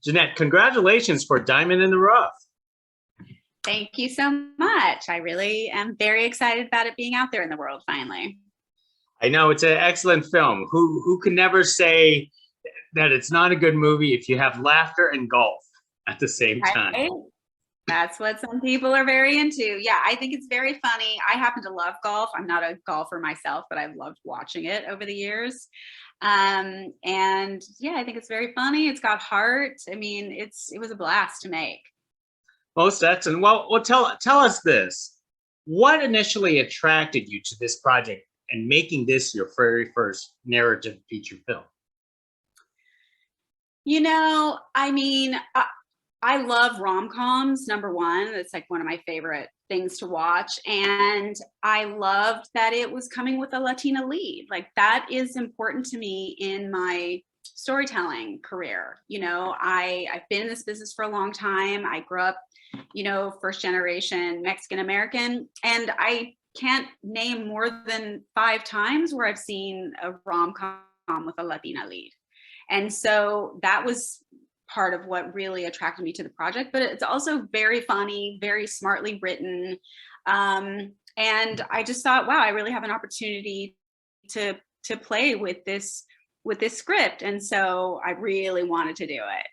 Jeanette, congratulations for Diamond in the Rough. Thank you so much. I really am very excited about it being out there in the world finally. I know it's an excellent film. Who can never say that it's not a good movie if you have laughter and golf at the same time? Right? That's what some people are very into. Yeah, I think it's very funny. I happen to love golf. I'm not a golfer myself, but I've loved watching it over the years. And yeah, I think it's very funny. It's got heart. I mean, it was a blast to make. Most excellent. Well, tell us this. What initially attracted you to this project and making this your very first narrative feature film? You know, I mean, I love rom-coms, number one. It's like one of my favorite things to watch. And I loved that it was coming with a Latina lead. Like that is important to me in my storytelling career. You know, I've been in this business for a long time. I grew up, you know, first generation Mexican American, and I can't name more than 5 times where I've seen a rom-com with a Latina lead. And so that was part of what really attracted me to the project, but it's also very funny, very smartly written. And I just thought, wow, I really have an opportunity to play with this script. And so I really wanted to do it.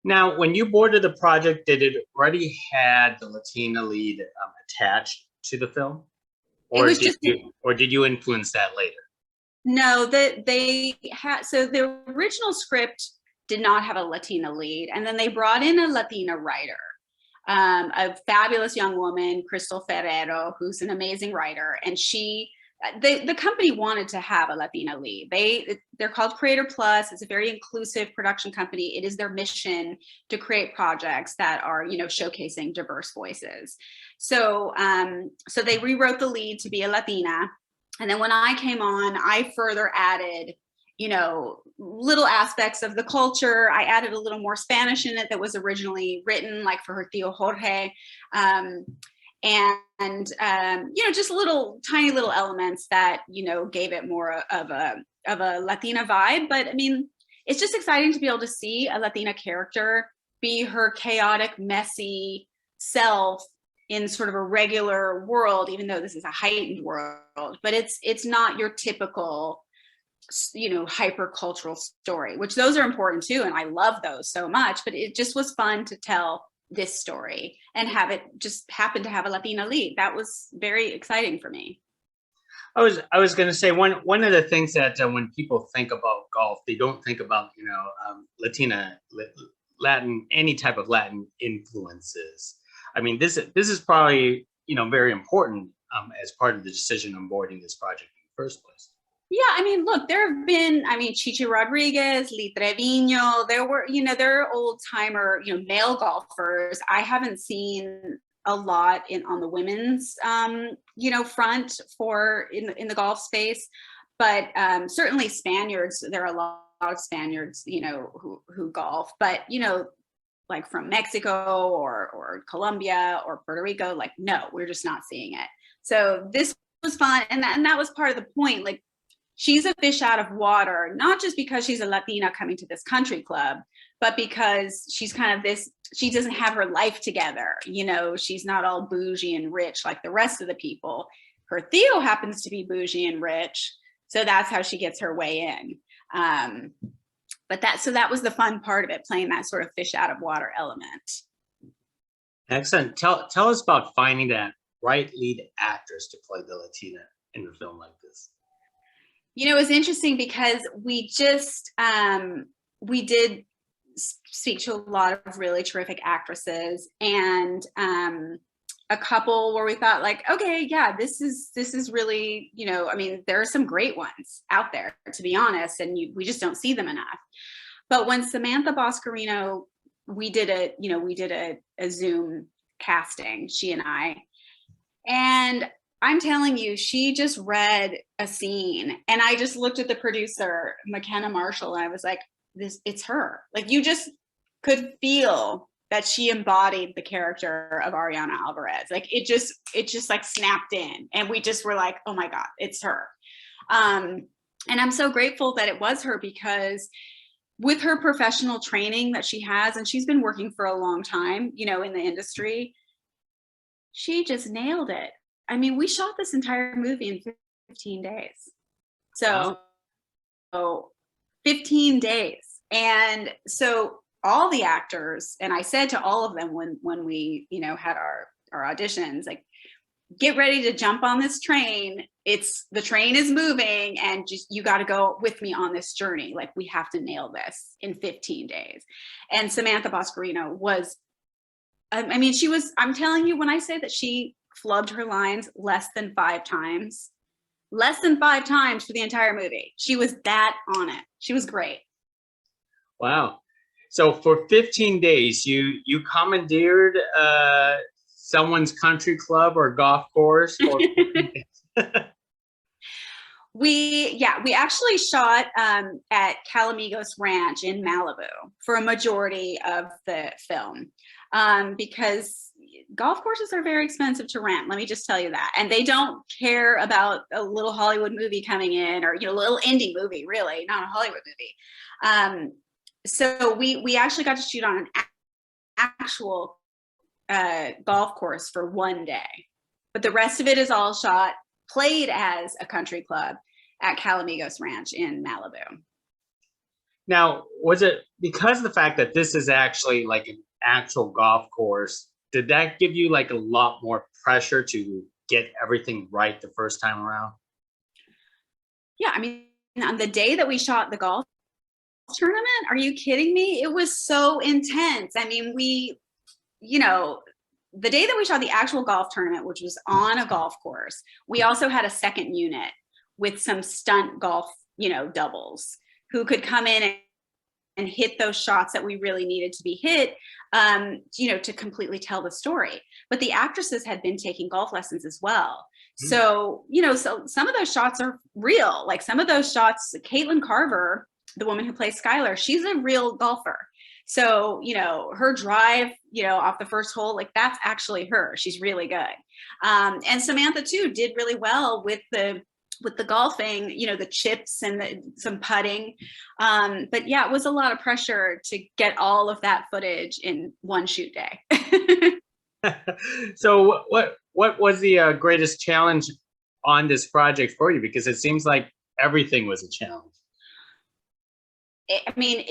Now, when you boarded the project, did it already had the Latina lead attached to the film? Or did you influence that later? No, that they had, so the original script did not have a Latina lead. And then they brought in a Latina writer, a fabulous young woman, Crystal Ferrero, who's an amazing writer. And the company wanted to have a Latina lead. They're called Creator Plus. It's a very inclusive production company. It is their mission to create projects that are, you know, showcasing diverse voices. So, so they rewrote the lead to be a Latina. And then when I came on, I further added, you know, little aspects of the culture. I added a little more Spanish in it that was originally written, like for her tío Jorge. You know, just tiny little elements that, you know, gave it more of a Latina vibe. But I mean, it's just exciting to be able to see a Latina character be her chaotic, messy self in sort of a regular world, even though this is a heightened world. But it's not your typical, you know, hyper cultural story, which those are important too, and I love those so much. But it just was fun to tell this story and have it just happen to have a Latina lead. That was very exciting for me. I was going to say one of the things that when people think about golf, they don't think about, you know, Latin, any type of Latin influences. I mean, this is probably, you know, very important as part of the decision on boarding this project in the first place. Yeah, I mean, look, there have been, I mean, Chichi Rodriguez, Lee Trevino, there are old timer, you know, male golfers. I haven't seen a lot on the women's, you know, front in the golf space, but certainly Spaniards, there are a lot of Spaniards, you know, who golf, but, you know, like from Mexico or Colombia or Puerto Rico, like, no, we're just not seeing it. So this was fun. And that was part of the point. Like, she's a fish out of water, not just because she's a Latina coming to this country club, but because she's kind of she doesn't have her life together. You know, she's not all bougie and rich like the rest of the people. Her Theo happens to be bougie and rich. So that's how she gets her way in. So that was the fun part of it, playing that sort of fish out of water element. Excellent. Tell us about finding that right lead actress to play the Latina in a film like this. You know, it was interesting because we did speak to a lot of really terrific actresses, and a couple where we thought like, okay, yeah, this is really, you know, I mean, there are some great ones out there, to be honest, and we just don't see them enough. But when Samantha Boscarino, we did a Zoom casting, she and I, and I'm telling you, she just read a scene, and I just looked at the producer, McKenna Marshall, and I was like, it's her. Like, you just could feel that she embodied the character of Ariana Alvarez. Like, it just like snapped in, and we just were like, oh my God, it's her. And I'm so grateful that it was her, because with her professional training that she has, and she's been working for a long time, you know, in the industry, she just nailed it. I mean, we shot this entire movie in 15 days. So, Wow. 15 days. And so all the actors, and I said to all of them when we, you know, had our auditions, like, get ready to jump on this train. The train is moving, and just, you got to go with me on this journey. Like, we have to nail this in 15 days. And Samantha Boscarino was, I mean, she was, I'm telling you, when I say that she flubbed her lines less than 5 times for the entire movie, she was that on it. She was great. Wow. So for 15 days, you commandeered someone's country club or golf course? Or We actually shot at Calamigos Ranch in Malibu for a majority of the film, because golf courses are very expensive to rent. Let me just tell you that. And they don't care about a little Hollywood movie coming in, or, you know, a little indie movie, really, not a Hollywood movie. So we actually got to shoot on an actual golf course for one day, but the rest of it is all played as a country club at Calamigos Ranch in Malibu. now, was it because of the fact that this is actually like an actual golf course, did that give you like a lot more pressure to get everything right the first time around? Yeah, I mean, on the day that we shot the golf tournament, are you kidding me? It was so intense. I mean, you know, the day that we shot the actual golf tournament, which was on a golf course, we also had a second unit with some stunt golf, you know, doubles who could come in and hit those shots that we really needed to be hit, you know, to completely tell the story. But the actresses had been taking golf lessons as well. So, you know, so some of those shots are real. Like, some of those shots, Caitlin Carver, the woman who plays Skylar, she's a real golfer. So, you know, her drive, you know, off the first hole, like, that's actually her. She's really good. And Samantha too did really well with the golfing, you know, the chips and some putting. But yeah, it was a lot of pressure to get all of that footage in one shoot day. So what was the greatest challenge on this project for you? Because it seems like everything was a challenge. I mean,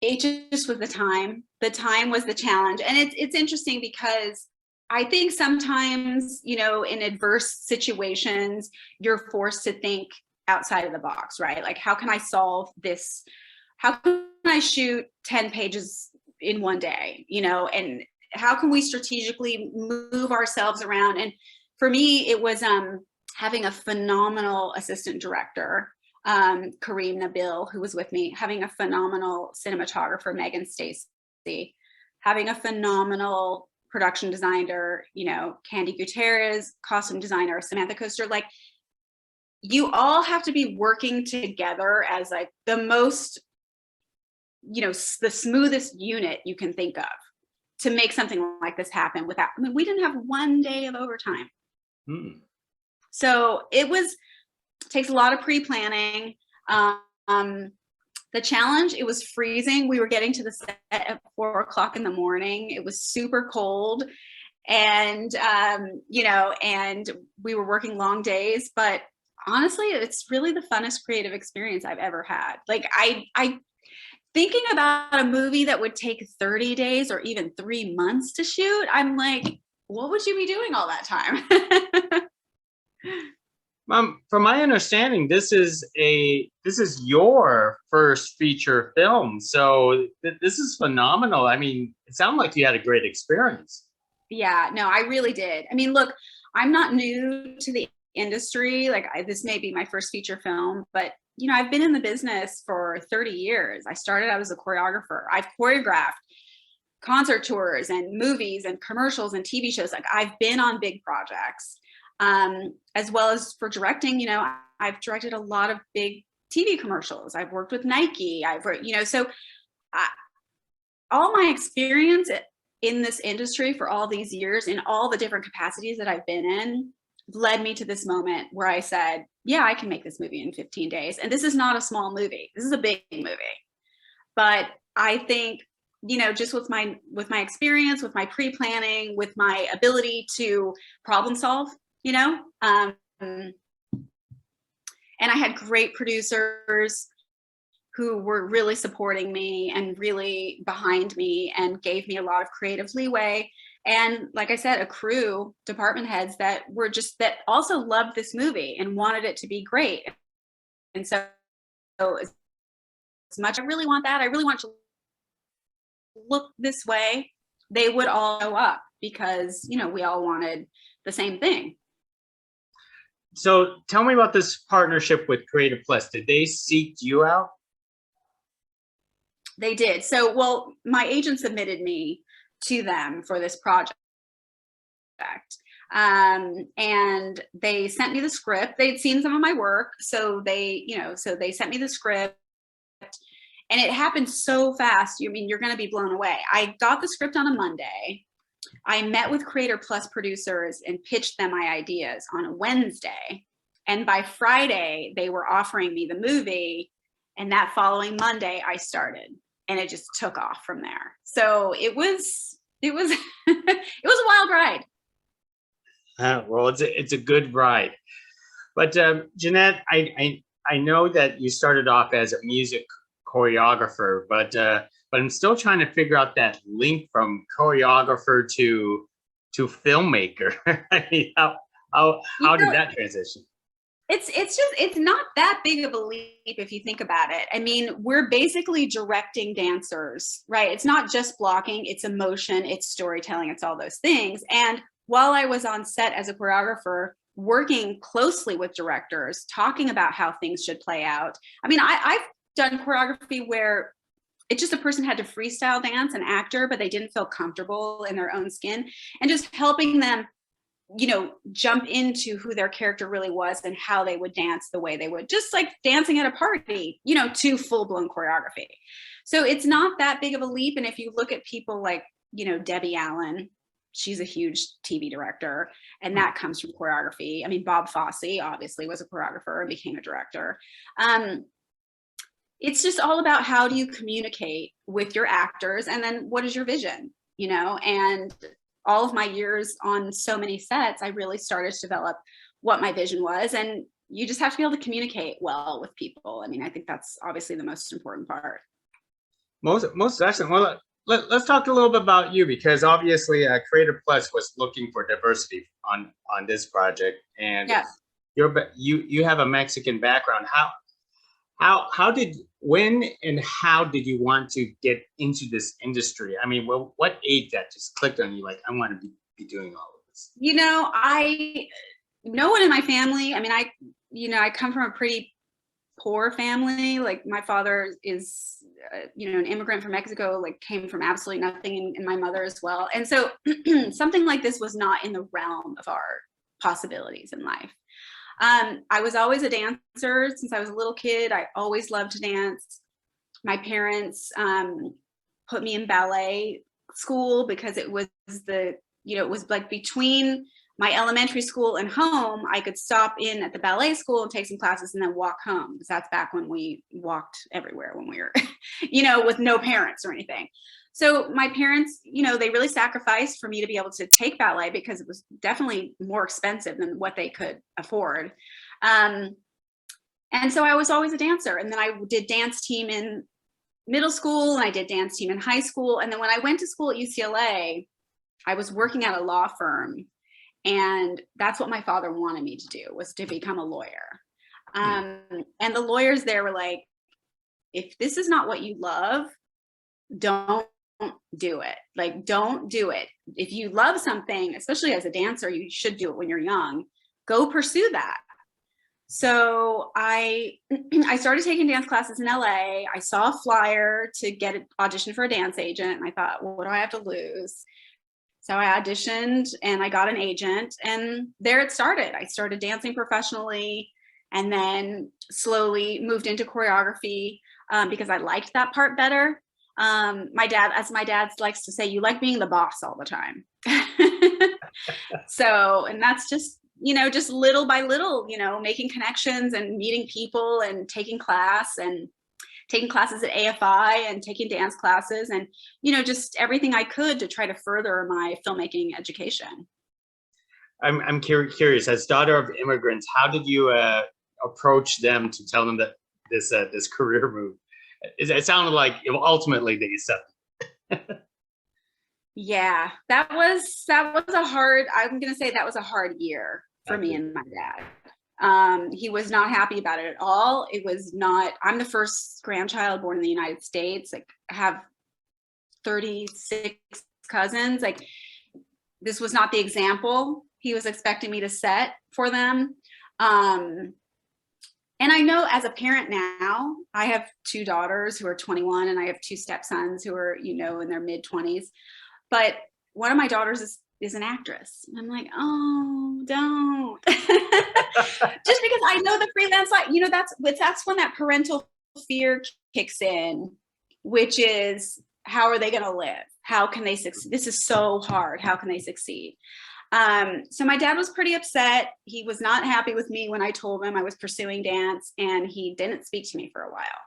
it just was the time. The time was the challenge. And it's interesting because I think sometimes, you know, in adverse situations, you're forced to think outside of the box, right? Like, how can I solve this? How can I shoot 10 pages in one day, you know, and how can we strategically move ourselves around? And for me, it was having a phenomenal assistant director, Kareem Nabil, who was with me, having a phenomenal cinematographer, Megan Stacy, having a phenomenal production designer, you know, Candy Gutierrez, costume designer, Samantha Coaster. Like, you all have to be working together as like the most, you know, the smoothest unit you can think of to make something like this happen without, I mean, we didn't have one day of overtime. So it takes a lot of pre-planning. The challenge, it was freezing. We were getting to the set at 4 o'clock in the morning. It was super cold, and you know, and we were working long days, but honestly, it's really the funnest creative experience I've ever had. Like, I thinking about a movie that would take 30 days or even 3 months to shoot, I'm like, what would you be doing all that time? From my understanding, this is your first feature film, so this is phenomenal. I mean, it sounded like you had a great experience. Yeah, no, I really did. I mean, look, I'm not new to the industry. Like, this may be my first feature film, but you know, I've been in the business for 30 years. I started out as a choreographer. I've choreographed concert tours and movies and commercials and TV shows. Like, I've been on big projects. As well as for directing, you know, I've directed a lot of big TV commercials. I've worked with Nike. You know, so all my experience in this industry for all these years, in all the different capacities that I've been in, led me to this moment where I said, yeah, I can make this movie in 15 days. And this is not a small movie. This is a big movie. But I think, you know, just with my experience, with my pre-planning, with my ability to problem solve, you know, and I had great producers who were really supporting me and really behind me and gave me a lot of creative leeway. And like I said, a crew, department heads that were just, that also loved this movie and wanted it to be great. And so as much, I really want that, I really want to look this way, they would all go up because, you know, we all wanted the same thing. So tell me about this partnership with Creative Plus. Did they seek you out? They did. So, well, my agent submitted me to them for this project. And they sent me the script. They'd seen some of my work. So they, you know, so they sent me the script and it happened so fast. You mean, you're going to be blown away. I got the script on a Monday. I met with Creator Plus producers and pitched them my ideas on a Wednesday. And by Friday, they were offering me the movie. And that following Monday, I started. And it just took off from there. So it was it was a wild ride. Well, it's a good ride. But Jeanette, I know that you started off as a music choreographer, but I'm still trying to figure out that link from choreographer to filmmaker. I mean, how did that transition? It's not that big of a leap if you think about it. I mean, we're basically directing dancers, right? It's not just blocking, it's emotion, it's storytelling, it's all those things. And while I was on set as a choreographer, working closely with directors, talking about how things should play out. I mean, I've done choreography where it's just a person had to freestyle dance, an actor, but they didn't feel comfortable in their own skin, and just helping them, you know, jump into who their character really was and how they would dance the way they would, just like dancing at a party, you know, to full-blown choreography. So it's not that big of a leap. And if you look at people like, you know, Debbie Allen, she's a huge TV director, and that comes from choreography. I mean, Bob Fosse obviously was a choreographer and became a director. It's just all about how do you communicate with your actors, and then what is your vision, you know? And all of my years on so many sets, I really started to develop what my vision was. And you just have to be able to communicate well with people. I mean, I think that's obviously the most important part. Most excellent. Well, let's talk a little bit about you, because obviously Creator Plus was looking for diversity on this project, and yes. You have a Mexican background. When and how did you want to get into this industry? I mean, well, what age that just clicked on you, like, I want to be doing all of this? You know, no one in my family, I mean, I come from a pretty poor family. Like, my father is, you know, an immigrant from Mexico, like came from absolutely nothing, and my mother as well. And so something like this was not in the realm of our possibilities in life. I was always a dancer since I was a little kid. I always loved to dance. My parents put me in ballet school because it was it was like between my elementary school and home, I could stop in at the ballet school and take some classes and then walk home, because that's back when we walked everywhere when we were, you know, with no parents or anything. So my parents, you know, they really sacrificed for me to be able to take ballet, because it was definitely more expensive than what they could afford. And so I was always a dancer. And then I did dance team in middle school, and I did dance team in high school. And then when I went to school at UCLA, I was working at a law firm. And that's what my father wanted me to do, was to become a lawyer. And the lawyers there were like, if this is not what you love, don't do it. Like, don't do it. If you love something, especially as a dancer, you should do it when you're young. Go pursue that. So I started taking dance classes in LA. I saw a flyer to get an audition for a dance agent, and I thought, well, what do I have to lose? So I auditioned and I got an agent, and there it started. I started dancing professionally, and then slowly moved into choreography because I liked that part better. My dad likes to say, you like being the boss all the time. So, and that's just, you know, just little by little, you know, making connections and meeting people and taking class. And taking classes at AFI and taking dance classes and, you know, just everything I could to try to further my filmmaking education. I'm curious, as daughter of immigrants, how did you approach them to tell them that this career move? It sounded like ultimately they accepted. Yeah, that was a hard, I'm gonna say that was a hard year for me and my dad. He was not happy about it at all. It was not, I'm the first grandchild born in the United States. Like, I have 36 cousins. Like, this was not the example he was expecting me to set for them. And I know as a parent now, I have 2 daughters who are 21 and I have 2 stepsons who are, you know, in their mid-20s. But one of my daughters is an actress. And I'm like, oh, don't. Just because I know the freelance life, you know, that's when that parental fear kicks in, which is, how are they going to live? How can they succeed? This is so hard. How can they succeed? So my dad was pretty upset. He was not happy with me when I told him I was pursuing dance, and he didn't speak to me for a while.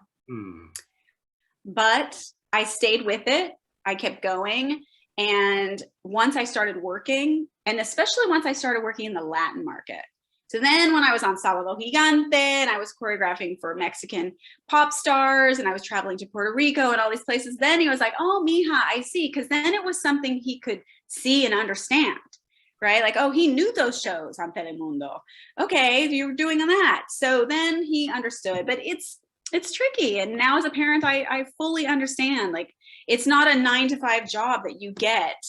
But I stayed with it. I kept going. And once I started working, and especially once I started working in the Latin market. So then when I was on Sábado Gigante and I was choreographing for Mexican pop stars and I was traveling to Puerto Rico and all these places, then he was like, oh, mija, I see. Because then it was something he could see and understand, right? Like, oh, he knew those shows on Telemundo. Okay, you were doing that. So then he understood, but it's tricky. And now as a parent, I fully understand, like, it's not a 9-to-5 job that you get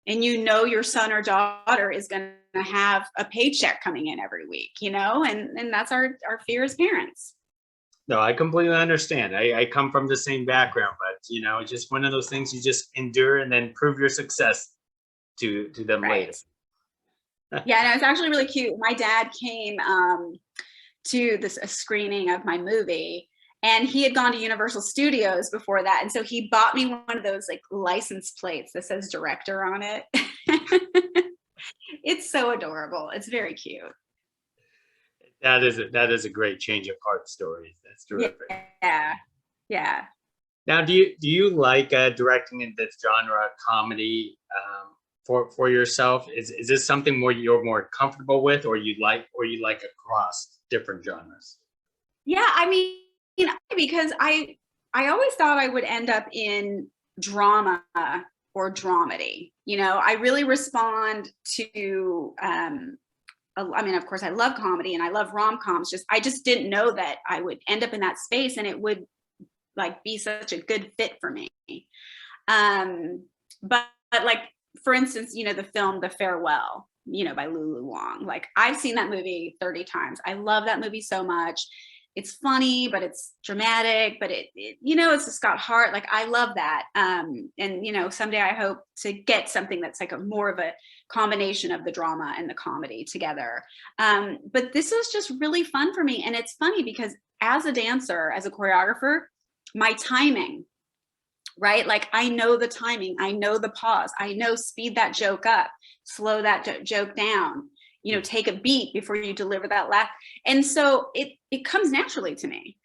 and you know your son or daughter is going to have a paycheck coming in every week, you know, and that's our fear as parents. No, I completely understand. I come from the same background, but, you know, it's just one of those things you just endure and then prove your success to them later. Yeah, and it was actually really cute. My dad came to a screening of my movie, and he had gone to Universal Studios before that. And so he bought me one of those like license plates that says director on it. It's so adorable. It's very cute. That is a great change of heart story. That's terrific. Yeah. Now, do you like directing in this genre comedy for yourself? Is this something you're more comfortable with, or you like across different genres? Yeah, I mean, because I always thought I would end up in drama or dramedy. You know, I really respond to I mean, of course I love comedy and I love rom-coms. I just didn't know that I would end up in that space and it would like be such a good fit for me. But like, for instance, you know, the film The Farewell, you know, by Lulu Wang. Like, I've seen that movie 30 times. I love that movie so much. It's funny, but it's dramatic, but it you know, it's just got heart. Like, I love that. And, you know, someday I hope to get something that's like more of a combination of the drama and the comedy together. But this was just really fun for me. And it's funny because as a dancer, as a choreographer, my timing, right? Like, I know the timing, I know the pause, I know speed that joke up, slow that joke down, you know, take a beat before you deliver that laugh. And so it comes naturally to me.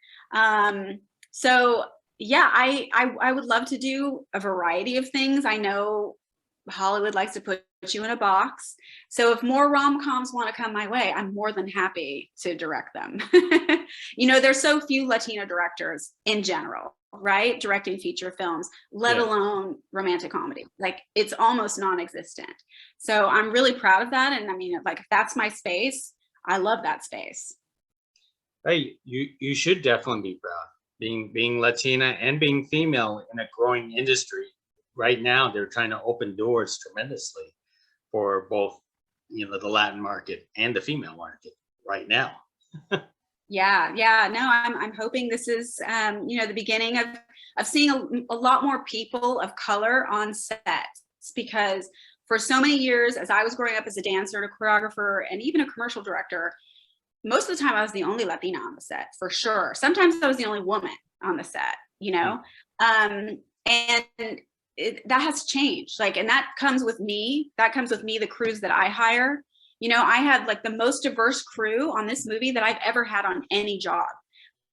So yeah, I would love to do a variety of things. I know Hollywood likes to put you in a box. So if more rom-coms want to come my way, I'm more than happy to direct them. You know, there's so few Latina directors in general, right? Directing feature films, let alone romantic comedy. Like, it's almost non-existent. So I'm really proud of that. And I mean, like, if that's my space, I love that space. Hey, you should definitely be proud. Being Latina and being female in a growing industry right now, they're trying to open doors tremendously for both, you know, the Latin market and the female market right now. Yeah. No, I'm hoping this is, you know, the beginning of seeing a lot more people of color on sets, because for so many years, as I was growing up as a dancer and a choreographer and even a commercial director, most of the time I was the only Latina on the set, for sure. Sometimes I was the only woman on the set, you know, and that has changed. Like, and that comes with me, the crews that I hire. You know, I had like the most diverse crew on this movie that I've ever had on any job.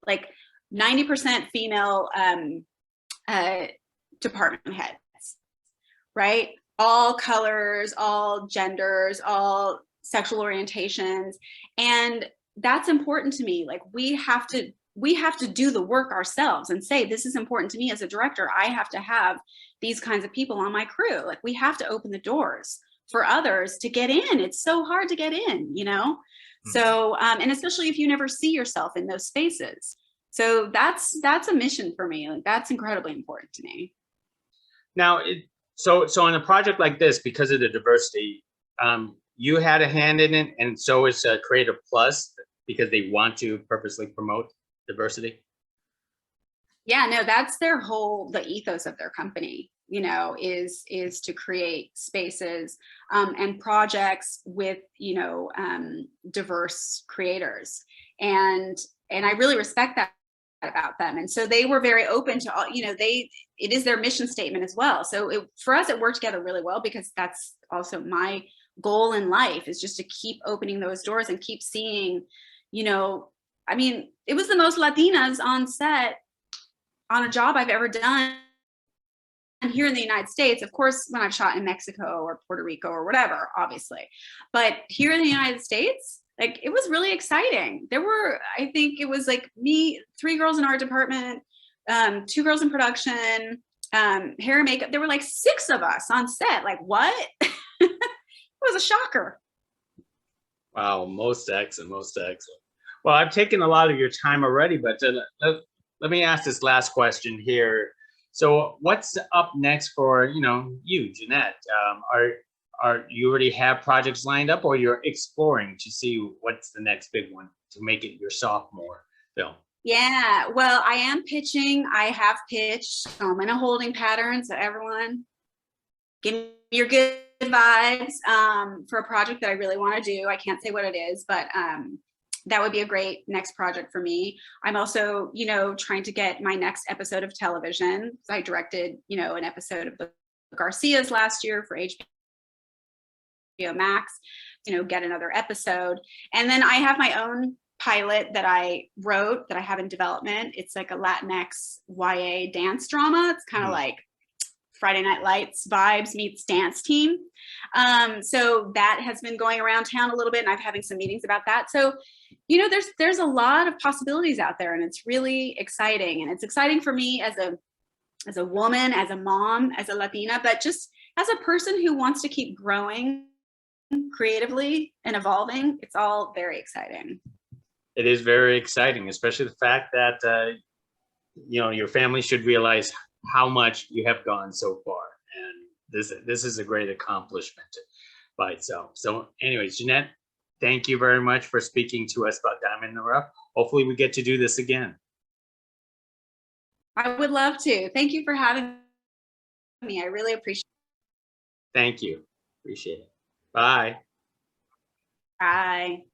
Like, 90% female department heads, right? All colors, all genders, all sexual orientations. And that's important to me. Like we have to do the work ourselves and say, this is important to me as a director. I have to have these kinds of people on my crew. Like we have to open the doors for others to get in. It's so hard to get in, you know? So, and especially if you never see yourself in those spaces. So that's a mission for me. Like that's incredibly important to me. Now, so on a project like this, because of the diversity, you had a hand in it, and so is Creative Plus, because they want to purposely promote diversity. Yeah, no, that's their the ethos of their company, you know, is to create spaces and projects with, you know, diverse creators. And I really respect that about them. And so they were very open to all, you know, it is their mission statement as well. So for us, it worked together really well, because that's also my goal in life, is just to keep opening those doors and keep seeing, you know, I mean, it was the most Latinas on set on a job I've ever done here in the United States. Of course, when I've shot in Mexico or Puerto Rico or whatever, obviously, but here in the United States, like it was really exciting. There were, I think it was like me, 3 girls in our department, 2 girls in production, hair and makeup. There were like 6 of us on set. Like what? It was a shocker. Wow, most excellent, most excellent. Well, I've taken a lot of your time already, but let me ask this last question here. So what's up next for, you know, you, Jeanette? Are you already have projects lined up, or you're exploring to see what's the next big one to make it your sophomore film? Yeah, well, I am pitching. I have pitched. So I'm in a holding pattern. So everyone, give me your good vibes for a project that I really want to do. I can't say what it is, but that would be a great next project for me. I'm also, you know, trying to get my next episode of television. I directed, you know, an episode of The Garcias last year for HBO Max, you know, get another episode. And then I have my own pilot that I wrote that I have in development. It's like a Latinx YA dance drama. It's kind of like Friday Night Lights vibes meets dance team. So that has been going around town a little bit, and I'm having some meetings about that. So, you know, there's a lot of possibilities out there, and it's really exciting. And it's exciting for me as a woman, as a mom, as a Latina, but just as a person who wants to keep growing creatively and evolving. It's all very exciting. It is very exciting, especially the fact that you know, your family should realize how much you have gone so far, and this is a great accomplishment by itself. So anyways, Jeanette, thank you very much for speaking to us about Diamond in the Rough. Hopefully we get to do this again. I would love to. Thank you for having me. I really appreciate it. Thank you. Appreciate it. Bye. Bye.